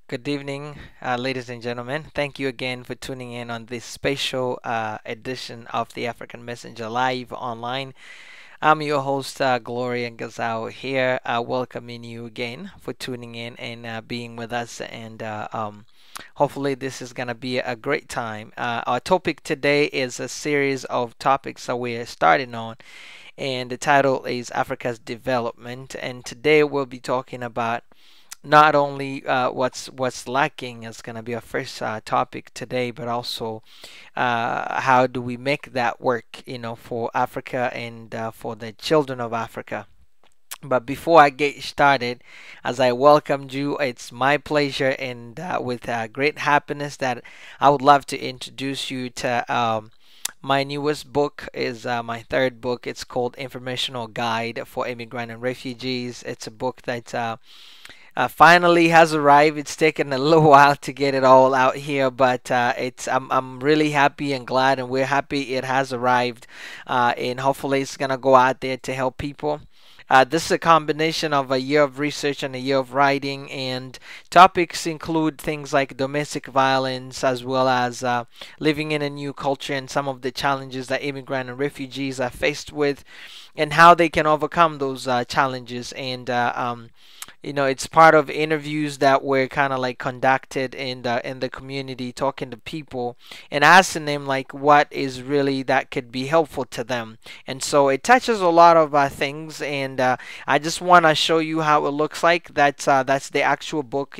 Good evening, ladies and gentlemen. Thank you again for tuning in on this special edition of the African Messenger Live online. I'm your host, Gloria Gazao, here, welcoming you again for tuning in and being with us. And hopefully, this is going to be a great time. Our topic today is a series of topics that we're starting on, and the title is Africa's Development. And today, we'll be talking about not only what's lacking is going to be our first topic today, but also how do we make that work, for Africa and for the children of Africa. But before I get started, as I welcomed you, it's my pleasure and with great happiness that I would love to introduce you to my newest book is my third book. It's called Informational Guide for Immigrant and Refugees. It's a book that finally has arrived. It's taken a little while to get it all out here, but I'm really happy and glad, and we're happy it has arrived, and hopefully it's gonna go out there to help people. This is a combination of a year of research and a year of writing, and topics include things like domestic violence as well as living in a new culture and some of the challenges that immigrant and refugees are faced with, and how they can overcome those challenges. And it's part of interviews that were kind of like conducted in the community, talking to people and asking them like what is really that could be helpful to them. And so it touches a lot of things, and I just want to show you how it looks like. That's the actual book.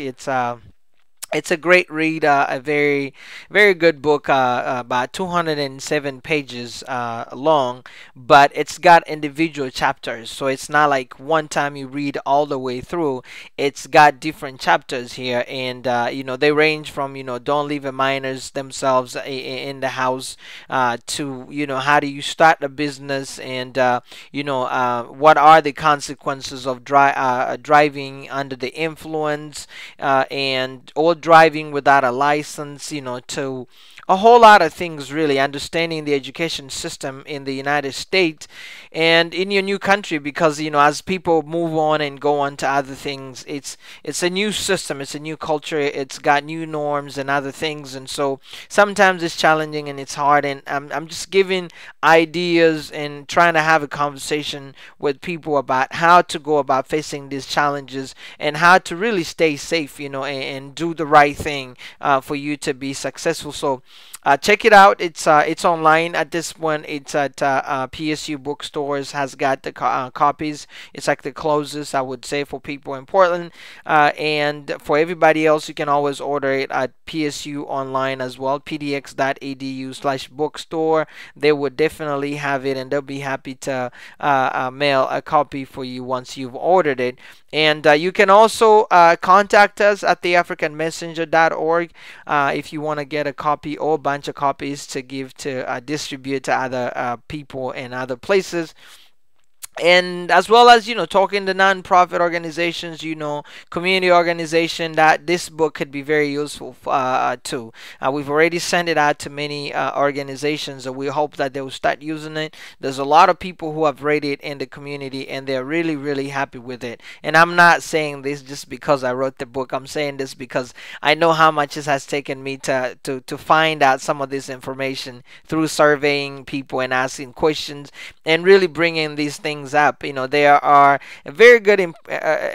It's a great read, a very, very good book, about 207 pages long, but it's got individual chapters. So it's not like one time you read all the way through. It's got different chapters here, and they range from don't leave the minors themselves in the house to how do you start a business, and what are the consequences of driving under the influence, and or driving without a license, to a whole lot of things, really understanding the education system in the United States and in your new country, because as people move on and go on to other things, it's a new system, it's a new culture, it's got new norms and other things, and so sometimes it's challenging and it's hard, and I'm just giving ideas and trying to have a conversation with people about how to go about facing these challenges and how to really stay safe, and do the right thing for you to be successful. So check it out. It's online at this point. It's at PSU bookstores. Has got the copies. It's like the closest, I would say, for people in Portland, and for everybody else, you can always order it at PSU online as well. pdx.edu/bookstore. They would definitely have it, and they'll be happy to mail a copy for you once you've ordered it. And you can also contact us at theafricanmessenger.org if you want to get a copy or a bunch of copies to give to distribute to other people in other places, and as well as talking to non-profit organizations, community organization, that this book could be very useful to. We've already sent it out to many organizations, and we hope that they will start using it. There's a lot of people who have read it in the community, and they're really, really happy with it. And I'm not saying this just because I wrote the book. I'm saying this because I know how much it has taken me to find out some of this information through surveying people and asking questions and really bringing these things up. There are very good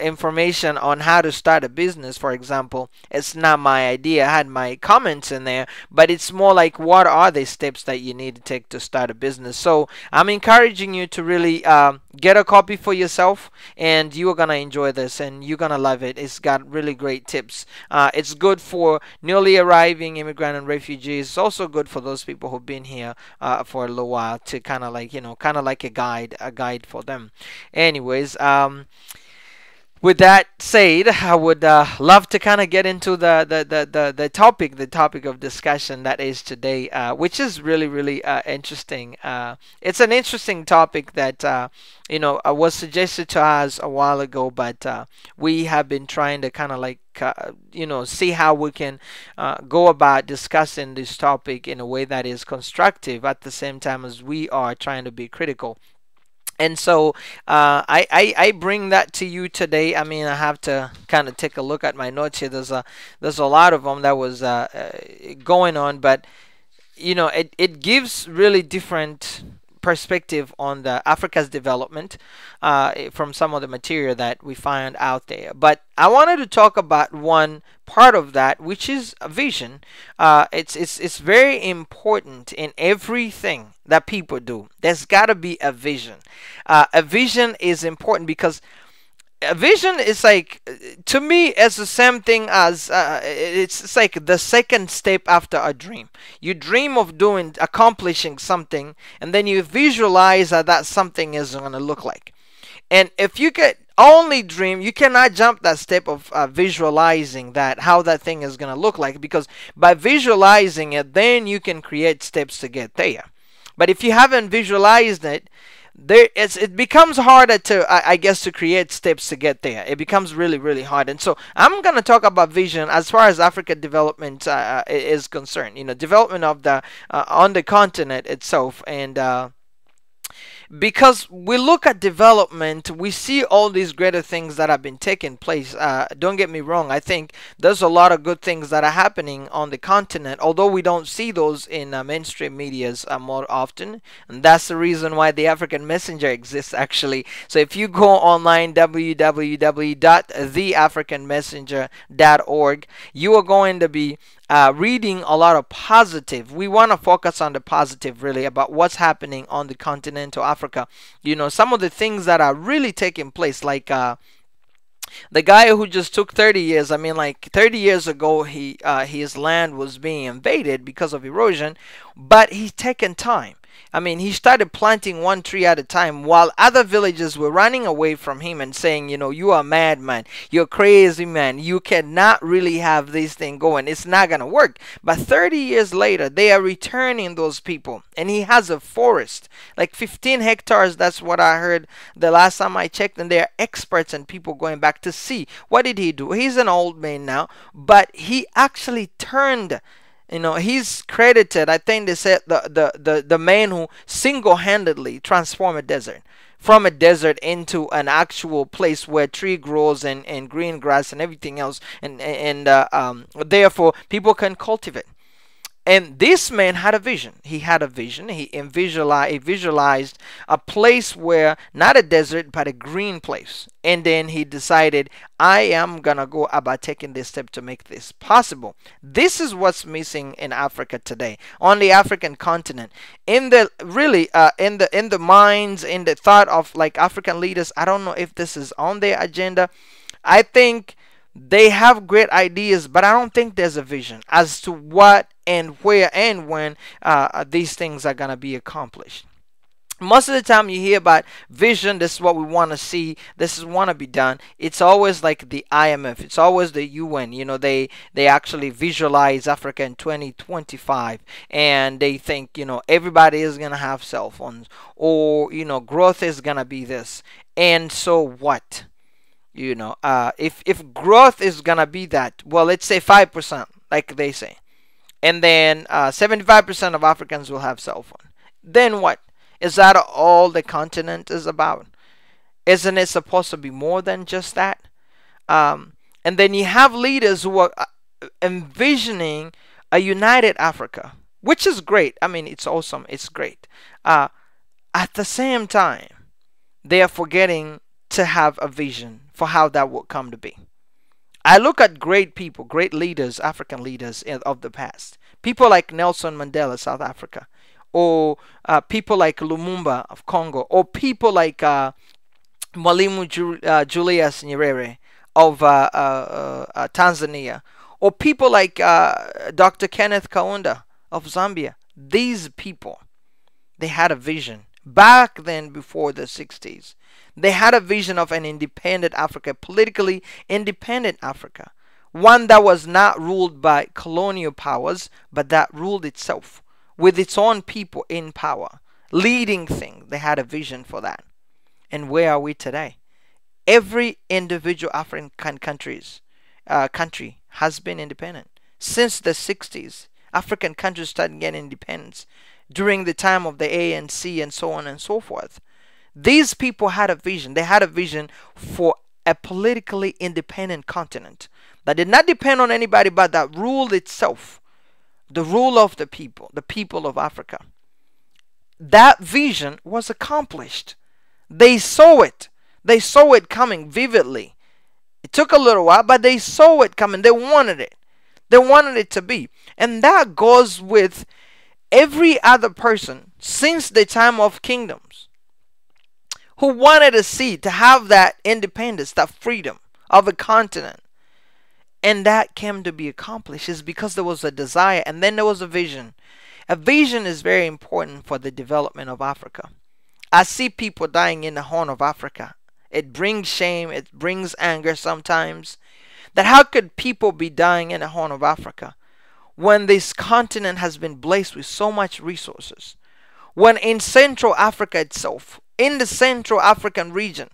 information on how to start a business, for example. It's not my idea. I had my comments in there, but it's more like what are the steps that you need to take to start a business. So I'm encouraging you to really get a copy for yourself, and you're going to enjoy this and you're going to love it. It's got really great tips. It's good for newly arriving immigrant and refugees. It's also good for those people who've been here for a little while, to kind of like a guide for them. Anyways, with that said, I would love to kind of get into the topic of discussion that is today, which is really, really interesting. It's an interesting topic that was suggested to us a while ago, but we have been trying to kind of like see how we can go about discussing this topic in a way that is constructive at the same time as we are trying to be critical. And so I bring that to you today. I mean, I have to kind of take a look at my notes here. There's a lot of them that was going on, but it gives really different perspective on the Africa's development from some of the material that we find out there. But I wanted to talk about one part of that, which is a vision. It's very important in everything that people do. There's got to be a vision. A vision is important because a vision is like, to me, it's the same thing as it's like the second step after a dream. You dream of accomplishing something, and then you visualize how that something is going to look like. And if you could only dream, you cannot jump that step of visualizing that, how that thing is going to look like, because by visualizing it, then you can create steps to get there. But if you haven't visualized it, it becomes harder to, I guess, to create steps to get there. It becomes really, really hard. And so I'm going to talk about vision as far as African development is concerned. Development of the on the continent itself. And because we look at development, we see all these greater things that have been taking place. Don't get me wrong, I think there's a lot of good things that are happening on the continent, although we don't see those in mainstream medias more often. And that's the reason why the African Messenger exists, actually. So if you go online, www.theafricanmessenger.org, you are going to be reading a lot of positive. We want to focus on the positive, really, about what's happening on the continent of Africa. Some of the things that are really taking place, like the guy who just took 30 years. I mean, like 30 years ago, his land was being invaded because of erosion, but he's taken time. I mean, he started planting one tree at a time while other villagers were running away from him and saying, you are a madman. You're crazy, man. You cannot really have this thing going. It's not going to work. But 30 years later, they are returning those people. And he has a forest, like 15 hectares. That's what I heard the last time I checked. And they are experts and people going back to see. What did he do? He's an old man now, but he actually turned. He's credited, I think they said, the man who single-handedly transformed a desert from a desert into an actual place where tree grows and green grass and everything else, and therefore people can cultivate. And this man had a vision. He had a vision. He visualized a place where, not a desert, but a green place. And then he decided, I am going to go about taking this step to make this possible. This is what's missing in Africa today, on the African continent. In the minds, in the thought of like African leaders, I don't know if this is on their agenda. I think they have great ideas, but I don't think there's a vision as to what and where and when these things are going to be accomplished. Most of the time you hear about vision, this is what we want to see, this is want to be done. It's always like the IMF, it's always the UN. They actually visualize Africa in 2025, and they think, everybody is going to have cell phones, or, growth is going to be this. And so what? If growth is gonna be that, well, let's say 5%, like they say, and then 75% of Africans will have cell phone. Then what? Is that all the continent is about? Isn't it supposed to be more than just that? And then you have leaders who are envisioning a united Africa, which is great. I mean, it's awesome. It's great. At the same time, they are forgetting to have a vision for how that will come to be. I look at great people, great leaders, African leaders of the past. People like Nelson Mandela, South Africa, or people like Lumumba of Congo, or people like Mwalimu Julius Nyerere of Tanzania, or people like Dr. Kenneth Kaunda of Zambia. These people, they had a vision back then, before the 60s. They had a vision of an independent Africa, politically independent Africa, one that was not ruled by colonial powers, but that ruled itself with its own people in power, leading things. They had a vision for that. And where are we today? Every individual African country has been independent since the 60s. African countries started getting independence during the time of the ANC and so on and so forth. These people had a vision. They had a vision for a politically independent continent that did not depend on anybody, but that ruled itself, the rule of the people of Africa. That vision was accomplished. They saw it. They saw it coming vividly. It took a little while, but they saw it coming. They wanted it. They wanted it to be. And that goes with every other person since the time of kingdoms who wanted to see, to have that independence, that freedom of a continent. And that came to be accomplished is because there was a desire and then there was a vision. A vision is very important for the development of Africa. I see people dying in the Horn of Africa. It brings shame, it brings anger sometimes. That how could people be dying in the Horn of Africa when this continent has been blessed with so much resources? When in Central Africa itself, in the Central African region,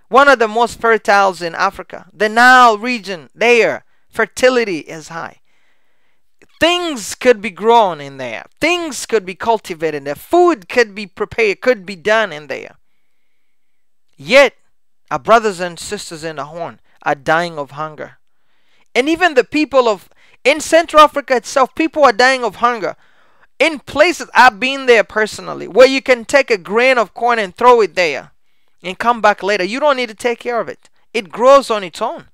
one of the most fertiles in Africa, the Nile region, there, fertility is high. Things could be grown in there. Things could be cultivated there. Food could be prepared, could be done in there. Yet, our brothers and sisters in the Horn are dying of hunger. And even the people in Central Africa itself, people are dying of hunger. In places, I've been there personally, where you can take a grain of corn and throw it there and come back later. You don't need to take care of it. It grows on its own.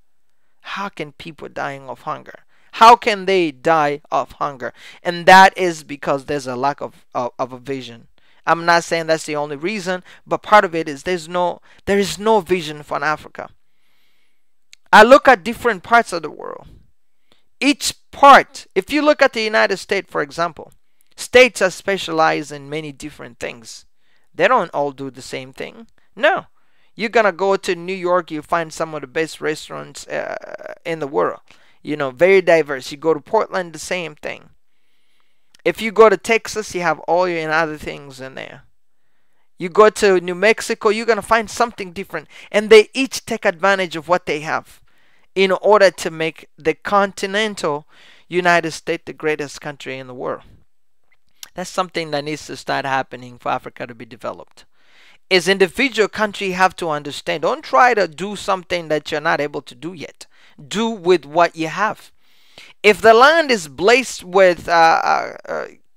How can people dying of hunger? How can they die of hunger? And that is because there's a lack of a vision. I'm not saying that's the only reason, but part of it is there is no vision for Africa. I look at different parts of the world. Each part, if you look at the United States, for example, states are specialized in many different things. They don't all do the same thing. No. You're going to go to New York, you find some of the best restaurants in the world. You know, very diverse. You go to Portland, the same thing. If you go to Texas, you have oil and other things in there. You go to New Mexico, you're going to find something different. And they each take advantage of what they have in order to make the continental United States the greatest country in the world. That's something that needs to start happening for Africa to be developed. As individual country have to understand, don't try to do something that you're not able to do yet. Do with what you have. If the land is blessed with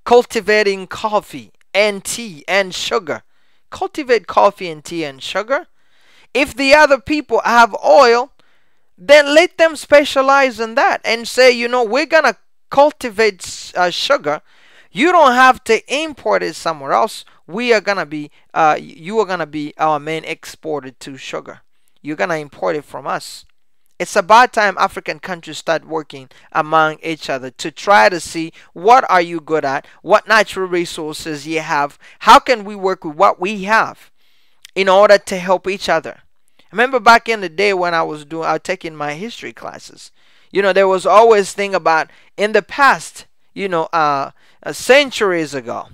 cultivating coffee and tea and sugar, cultivate coffee and tea and sugar. If the other people have oil, then let them specialize in that and say, you know, we're going to cultivate sugar. You don't have to import it somewhere else. We are going to be, you are going to be our main exporter to sugar. You're going to import it from us. It's about time African countries start working among each other to try to see what are you good at, what natural resources you have, how can we work with what we have in order to help each other. I remember back in the day when I was taking my history classes, you know, there was always thing about in the past, you know, centuries ago,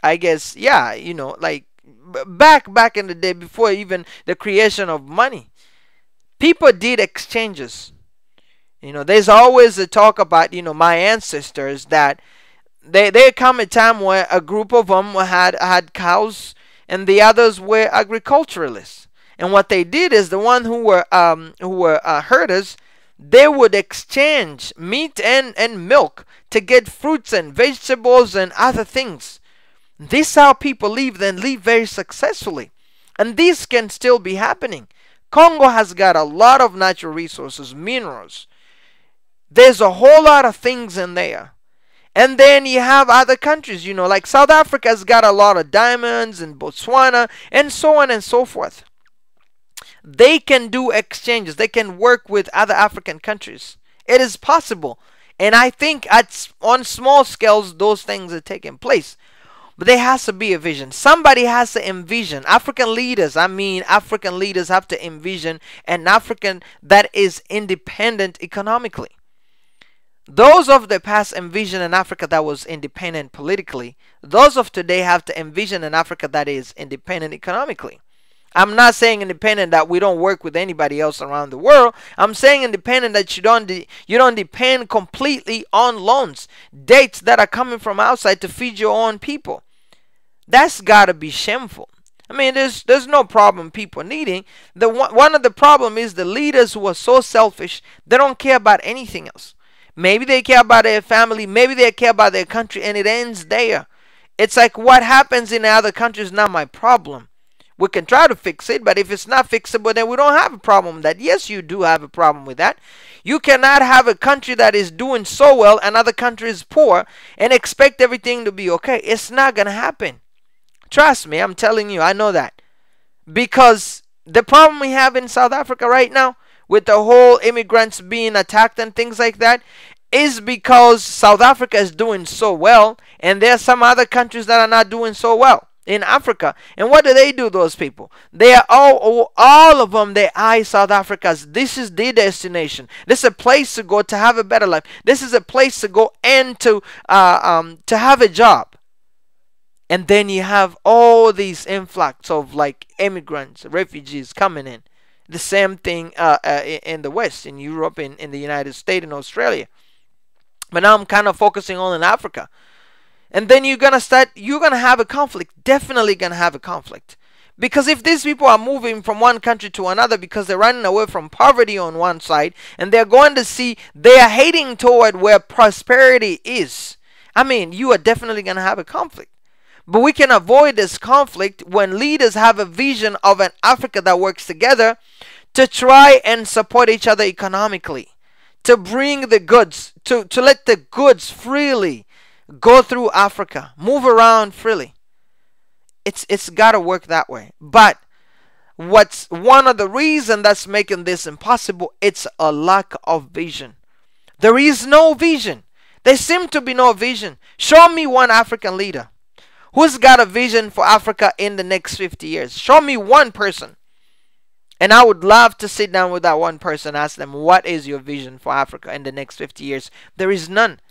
I guess, yeah, you know, like back in the day before even the creation of money. People did exchanges. You know, there's always a talk about, you know, my ancestors that there come a time where a group of them had cows and the others were agriculturalists. And what they did is the one who were herders, they would exchange meat and milk to get fruits and vegetables and other things. This is how people live and live very successfully. And this can still be happening. Congo has got a lot of natural resources, minerals. There's a whole lot of things in there. And then you have other countries, you know, like South Africa's got a lot of diamonds and Botswana and so on and so forth. They can do exchanges. They can work with other African countries. It is possible. And I think on small scales, those things are taking place. But there has to be a vision. Somebody has to envision. African leaders have to envision an African that is independent economically. Those of the past envision an Africa that was independent politically. Those of today have to envision an Africa that is independent economically. I'm not saying independent that we don't work with anybody else around the world. I'm saying independent that you don't depend completely on loans, debts that are coming from outside to feed your own people. That's got to be shameful. I mean, there's no problem people needing. One of the problem is the leaders who are so selfish. They don't care about anything else. Maybe they care about their family. Maybe they care about their country, and it ends there. It's like what happens in the other country is not my problem. We can try to fix it, but if it's not fixable, then we don't have a problem with that. Yes, you do have a problem with that. You cannot have a country that is doing so well, another country is poor, and expect everything to be okay. It's not going to happen. Trust me, I'm telling you, I know that. Because the problem we have in South Africa right now, with the whole immigrants being attacked and things like that, is because South Africa is doing so well, and there are some other countries that are not doing so well in Africa. And what do, those people? They are all of them, they eye South Africa as this is the destination. This is a place to go to have a better life. This is a place to go and to have a job. And then you have all these influx of like immigrants, refugees coming in. The same thing in the West, in Europe, in the United States, in Australia. But now I'm kind of focusing on in Africa. And then you're going to have a conflict. Definitely going to have a conflict. Because if these people are moving from one country to another because they're running away from poverty on one side, and they're going to see they are heading toward where prosperity is, I mean, you are definitely going to have a conflict. But we can avoid this conflict when leaders have a vision of an Africa that works together to try and support each other economically, to bring the goods, to let the goods freely go through Africa, move around freely. It's got to work that way. But what's one of the reasons that's making this impossible? It's a lack of vision. There is no vision. There seems to be no vision. Show me one African leader who's got a vision for Africa in the next 50 years. Show me one person. And I would love to sit down with that one person and ask them, what is your vision for Africa in the next 50 years? There is none.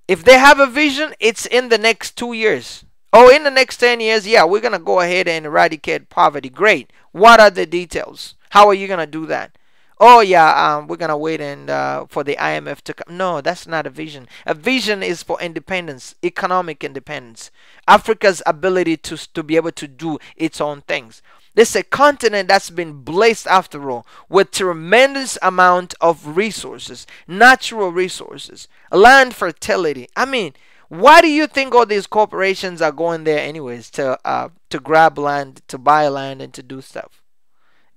If they have a vision, it's in the next 2 years. Oh, in the next 10 years, yeah, we're going to go ahead and eradicate poverty. Great. What are the details? How are you going to do that? Oh, yeah, we're going to wait and for the IMF to come. No, that's not a vision. A vision is for independence, economic independence. Africa's ability to be able to do its own things. This is a continent that's been blessed, after all, with tremendous amount of resources, natural resources, land fertility. I mean, why do you think all these corporations are going there anyways to grab land, to buy land, and to do stuff?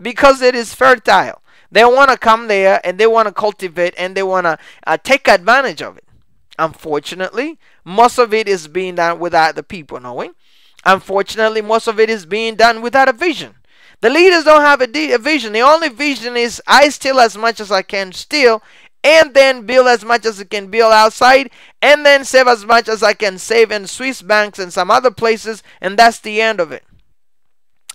Because it is fertile. They want to come there and they want to cultivate and they want to take advantage of it. Unfortunately, most of it is being done without the people knowing. Unfortunately, most of it is being done without a vision. The leaders don't have a vision. The only vision is I steal as much as I can steal, and then build as much as I can build outside, and then save as much as I can save in Swiss banks and some other places, and that's the end of it.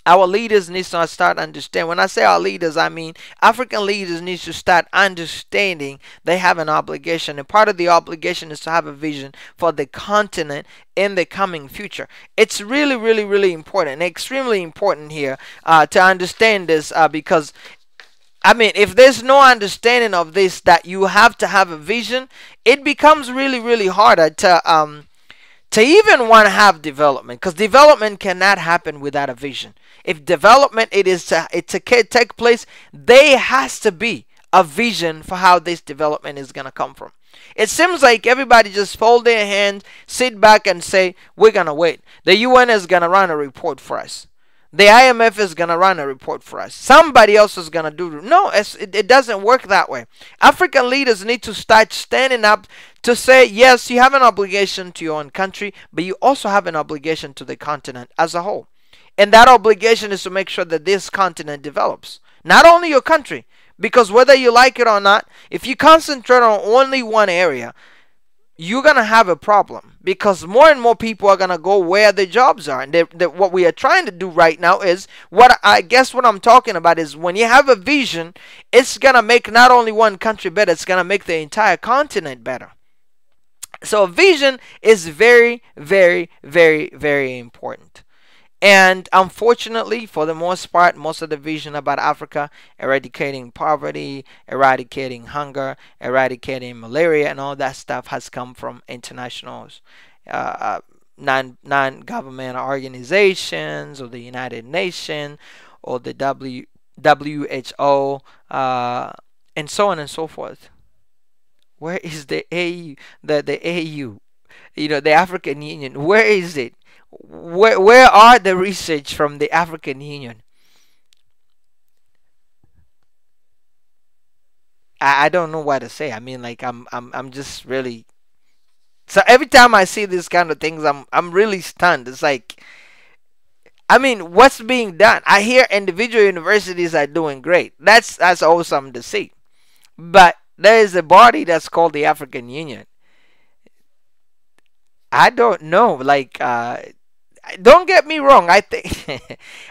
Our leaders need to start understanding. When I say our leaders, I mean African leaders need to start understanding they have an obligation. And part of the obligation is to have a vision for the continent in the coming future. It's really, really, really important, extremely important here to understand this because, I mean, if there's no understanding of this, that you have to have a vision, it becomes really, really harder to even want to have development, because development cannot happen without a vision. If development is to take place, there has to be a vision for how this development is going to come from. It seems like everybody just fold their hands, sit back and say, we're going to wait. The UN is going to run a report for us. The IMF is going to run a report for us. Somebody else is going to do it. No, it doesn't work that way. African leaders need to start standing up to say, yes, you have an obligation to your own country, but you also have an obligation to the continent as a whole. And that obligation is to make sure that this continent develops. Not only your country, because whether you like it or not, if you concentrate on only one area, you're going to have a problem, because more and more people are going to go where the jobs are. And what we are trying to do right now is, what I'm talking about is, when you have a vision, it's going to make not only one country better, it's going to make the entire continent better. So vision is very, very, very, very important. And unfortunately, for the most part, most of the vision about Africa, eradicating poverty, eradicating hunger, eradicating malaria, and all that stuff has come from internationals, non-government organizations or the United Nations or the WHO, and so on and so forth. Where is the AU, the AU, the African Union? Where is it? Where are the research from the African Union? I don't know what to say. I mean, like I'm just really, so every time I see these kind of things, I'm really stunned. It's like, I mean, what's being done? I hear individual universities are doing great. That's awesome to see. But there is a body that's called the African Union. I don't know. Like, don't get me wrong. I think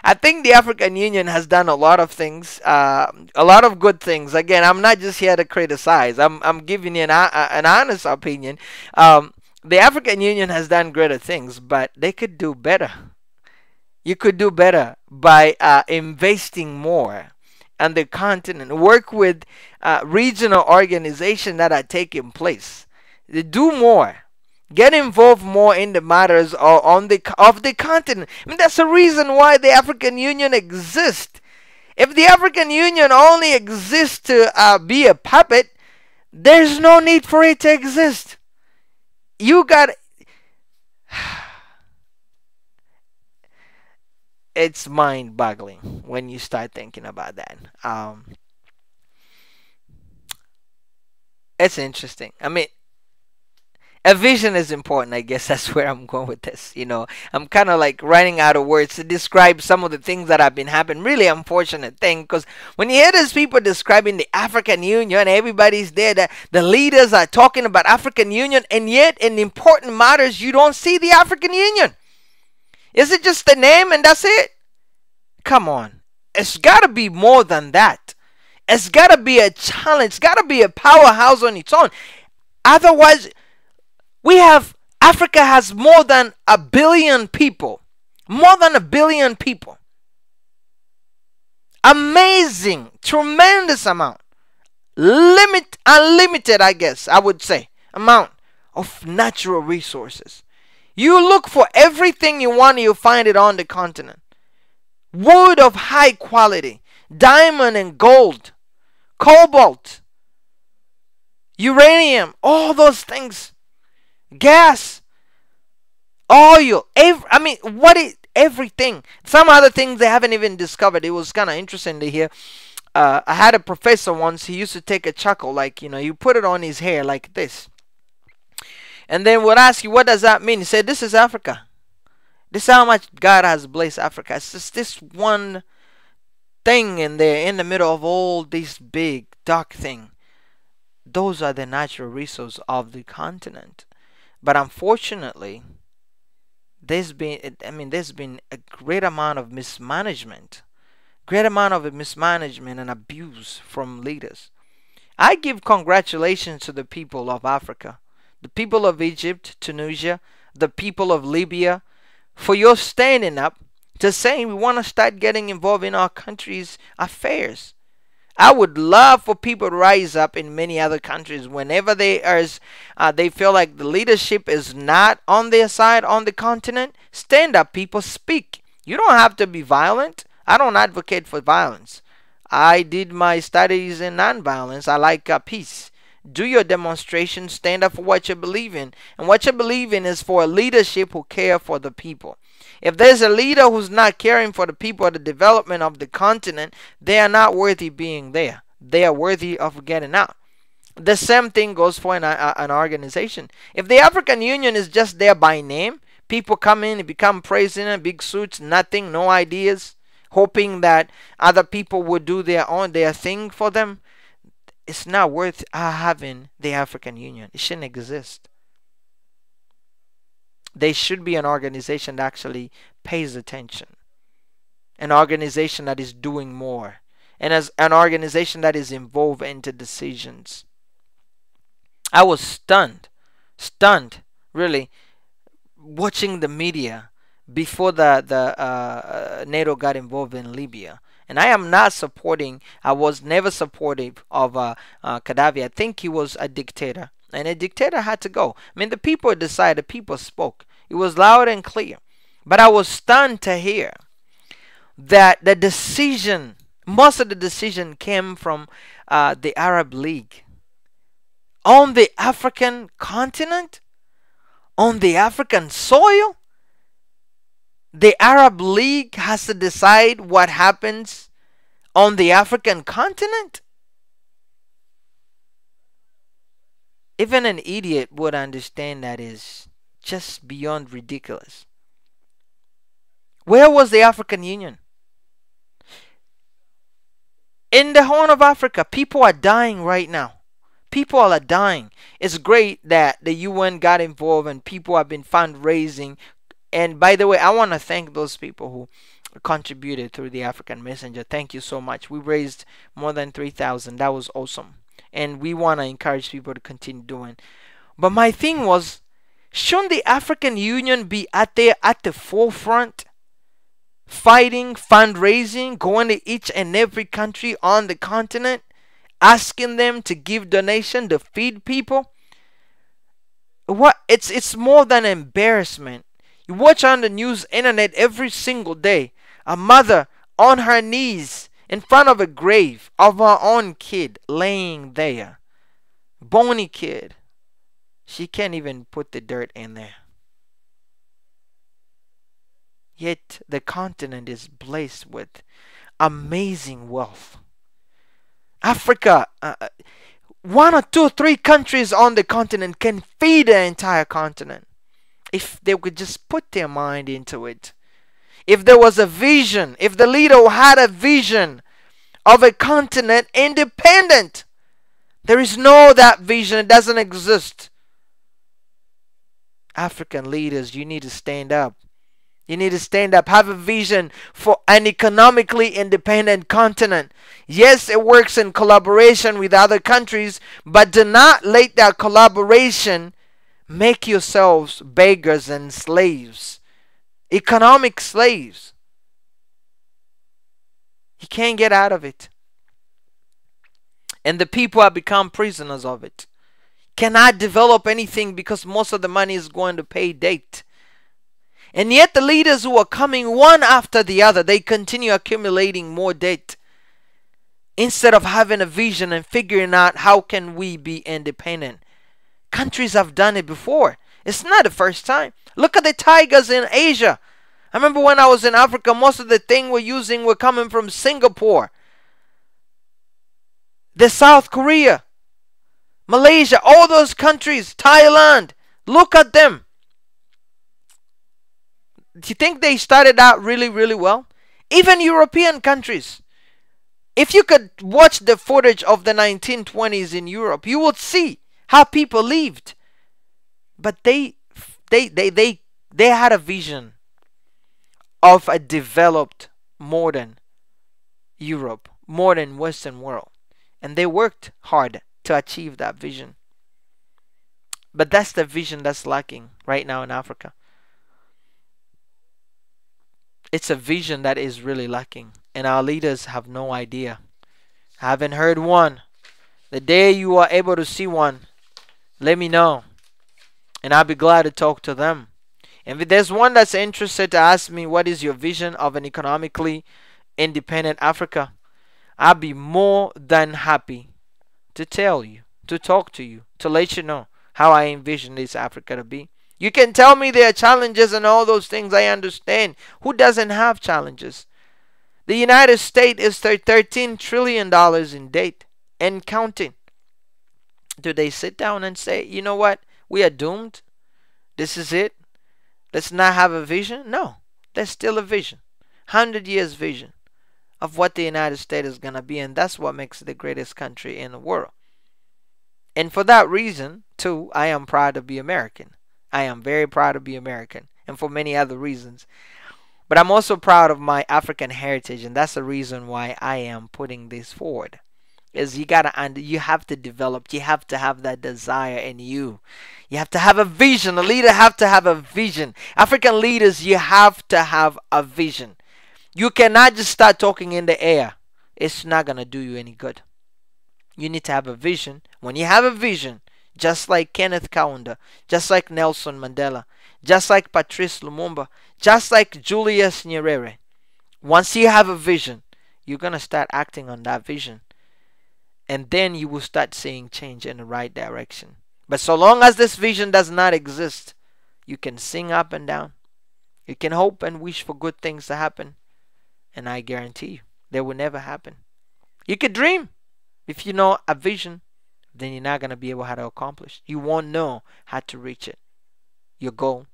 I think the African Union has done a lot of things, a lot of good things. Again, I'm not just here to criticize. I'm giving you an honest opinion. The African Union has done greater things, but they could do better. You could do better by investing more on the continent. Work with regional organizations that are taking place. They do more. Get involved more in the matters of the continent. I mean, that's the reason why the African Union exists. If the African Union only exists to be a puppet, there's no need for it to exist. You got. It's mind-boggling when you start thinking about that. It's interesting. I mean, a vision is important. I guess that's where I'm going with this. I'm kind of like running out of words to describe some of the things that have been happening. Really unfortunate thing, because when you hear these people describing the African Union, everybody's there. That the leaders are talking about African Union, and yet in important matters, you don't see the African Union. Is it just the name and that's it? Come on. It's got to be more than that. It's got to be a challenge. It's got to be a powerhouse on its own. Otherwise, Africa has more than 1 billion people. More than 1 billion people. Amazing, tremendous amount. Unlimited, I guess, I would say, amount of natural resources. You look for everything you want, you find it on the continent. Wood of high quality, diamond and gold, cobalt, uranium, all those things, gas, oil, everything. Some other things they haven't even discovered. It was kind of interesting to hear. I had a professor once, he used to take a chuckle, like, you put it on his hair like this. And then would ask you, what does that mean? He said, this is Africa. This is how much God has blessed Africa. It's just this one thing in there, in the middle of all this big, dark thing. Those are the natural resources of the continent. But unfortunately, there's been a great amount of mismanagement. And abuse from leaders. I give congratulations to the people of Africa. The people of Egypt, Tunisia, the people of Libya, for your standing up to saying we want to start getting involved in our country's affairs. I would love for people to rise up in many other countries whenever they feel like the leadership is not on their side on the continent. Stand up, people, speak. You don't have to be violent. I don't advocate for violence. I did my studies in nonviolence. I like peace. Do your demonstration. Stand up for what you believe in. And what you believe in is for a leadership who care for the people. If there's a leader who's not caring for the people or the development of the continent, they are not worthy being there. They are worthy of getting out. The same thing goes for an organization. If the African Union is just there by name, people come in and become president, big suits, nothing, no ideas, hoping that other people would do their thing for them, it's not worth having the African Union. It shouldn't exist. They should be an organization that actually pays attention. An organization that is doing more. And as an organization that is involved into decisions. I was stunned, really, watching the media before the NATO got involved in Libya. And I am not supporting, I was never supportive of Gaddafi. I think he was a dictator. And a dictator had to go. I mean, the people decided, the people spoke. It was loud and clear. But I was stunned to hear that the decision, most of the decision came from the Arab League. On the African continent, on the African soil, the Arab League has to decide what happens on the African continent? Even an idiot would understand that is just beyond ridiculous. Where was the African Union? In the Horn of Africa, people are dying right now. People are dying. It's great that the UN got involved and people have been fundraising. And by the way, I want to thank those people who contributed through the African Messenger. Thank you so much. We raised more than 3,000. That was awesome. And we want to encourage people to continue doing. But my thing was, shouldn't the African Union be at the forefront? Fighting, fundraising, going to each and every country on the continent, asking them to give donation to feed people. What? It's more than embarrassment. You watch on the news internet every single day, a mother on her knees in front of a grave of her own kid laying there. Bony kid. She can't even put the dirt in there. Yet the continent is blessed with amazing wealth. Africa, 1 or 2 or 3 countries on the continent can feed the entire continent if they could just put their mind into it. If there was a vision, if the leader had a vision of a continent independent, there is no that vision. It doesn't exist. African leaders, you need to stand up. You need to stand up. Have a vision for an economically independent continent. Yes, it works in collaboration with other countries, but do not let that collaboration make yourselves beggars and slaves. Economic slaves. You can't get out of it. And the people have become prisoners of it. Cannot develop anything because most of the money is going to pay debt. And yet the leaders who are coming one after the other, they continue accumulating more debt. Instead of having a vision and figuring out how can we be independent. Countries have done it before. It's not the first time. Look at the tigers in Asia. I remember when I was in Africa, most of the things we're using were coming from Singapore. The South Korea, Malaysia, all those countries, Thailand. Look at them. Do you think they started out really, really well? Even European countries. If you could watch the footage of the 1920s in Europe, you would see how people lived. But they had a vision of a developed, modern Europe, modern Western world. And they worked hard to achieve that vision. But that's the vision that's lacking right now in Africa. It's a vision that is really lacking. And our leaders have no idea. I haven't heard one. The day you are able to see one, let me know. And I'll be glad to talk to them. And if there's one that's interested to ask me what is your vision of an economically independent Africa, I'll be more than happy to tell you, to talk to you, to let you know how I envision this Africa to be. You can tell me there are challenges and all those things, I understand. Who doesn't have challenges? The United States is $13 trillion in debt and counting. Do they sit down and say, you know what, we are doomed? This is it? Let's not have a vision? No, there's still a vision. 100 years vision of what the United States is going to be. And that's what makes it the greatest country in the world. And for that reason, too, I am proud to be American. I am very proud to be American. And for many other reasons. But I'm also proud of my African heritage. And that's the reason why I am putting this forward. Is you have to develop. You have to have that desire in you. You have to have a vision. A leader have to have a vision. African leaders, you have to have a vision. You cannot just start talking in the air. It's not going to do you any good. You need to have a vision. When you have a vision, just like Kenneth Kaunda, just like Nelson Mandela, just like Patrice Lumumba, just like Julius Nyerere. Once you have a vision, you're going to start acting on that vision. And then you will start seeing change in the right direction. But so long as this vision does not exist, you can sing up and down. You can hope and wish for good things to happen. And I guarantee you, they will never happen. You could dream. If you know a vision, then you're not going to be able how to accomplish. You won't know how to reach it, your goal.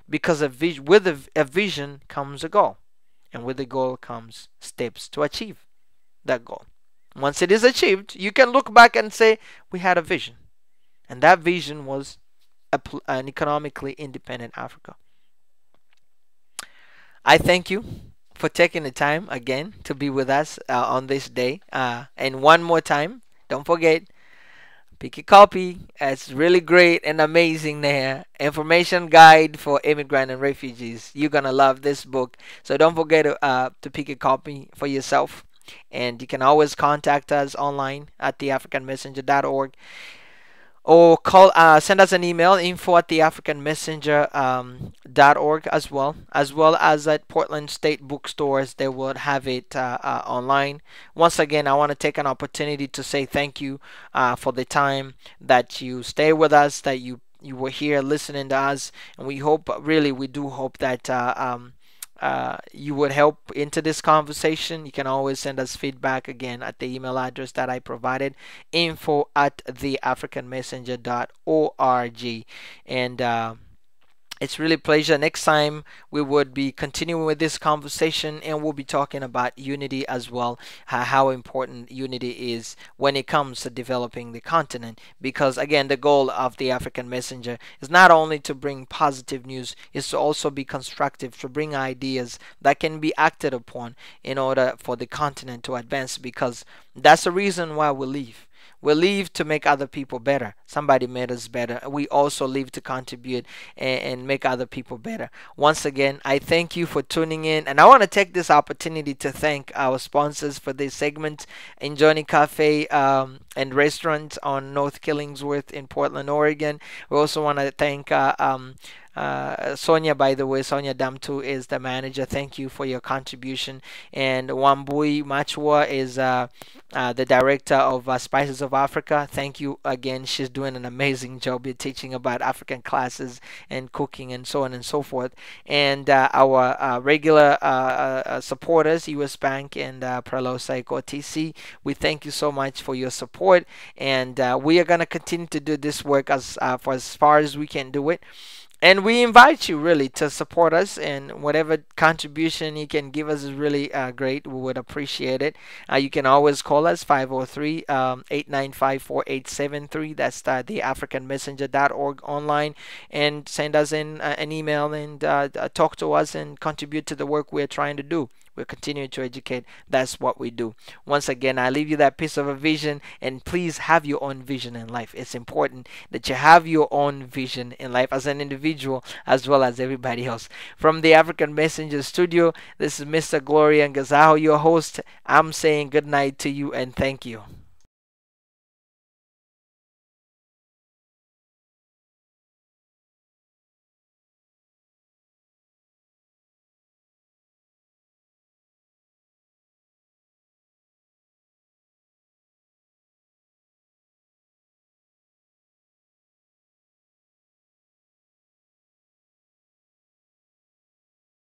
Because with a vision comes a goal. And with the goal comes steps to achieve that goal. Once it is achieved, you can look back and say, we had a vision. And that vision was an economically independent Africa. I thank you for taking the time again to be with us on this day. And one more time, don't forget, pick a copy. It's really great and amazing there. Information guide for immigrant and refugees. You're going to love this book. So don't forget to pick a copy for yourself. And you can always contact us online at theafricanmessenger.org or send us an email, info@theafricanmessenger.org as well as at Portland State bookstores. They will have it online. Once again, I want to take an opportunity to say thank you for the time that you stay with us, that you were here listening to us, and we do hope that you would help into this conversation. You can always send us feedback again at the email address that I provided, info@theafricanmessenger.org. And it's really a pleasure. Next time we would be continuing with this conversation, and we'll be talking about unity as well, how important unity is when it comes to developing the continent. Because again, the goal of the African Messenger is not only to bring positive news, is to also be constructive, to bring ideas that can be acted upon in order for the continent to advance, because that's the reason why we live. We live to make other people better. Somebody made us better. We also live to contribute and make other people better. Once again, I thank you for tuning in. And I want to take this opportunity to thank our sponsors for this segment, Enjoying Cafe and Restaurant on North Killingsworth in Portland, Oregon. We also want to thank Sonia, by the way. Sonia Damtu is the manager. Thank you for your contribution. And Wambui Machua is the director of Spices of Africa. Thank you again. She's doing an amazing job in teaching about African classes and cooking and so on and so forth. And our regular supporters, US Bank and Pralosa TC, we thank you so much for your support. And we are going to continue to do this work as far as we can do it. And we invite you really to support us, and whatever contribution you can give us is really great. We would appreciate it. You can always call us 503-895-4873. That's theafricanmessenger.org online, and send us an email and talk to us and contribute to the work we're trying to do. We're continuing to educate. That's what we do. Once again, I leave you that piece of a vision, and please have your own vision in life. It's important that you have your own vision in life as an individual as well as everybody else. From the African Messenger Studio, this is Mr. Gloria Ngazao, your host. I'm saying good night to you and thank you.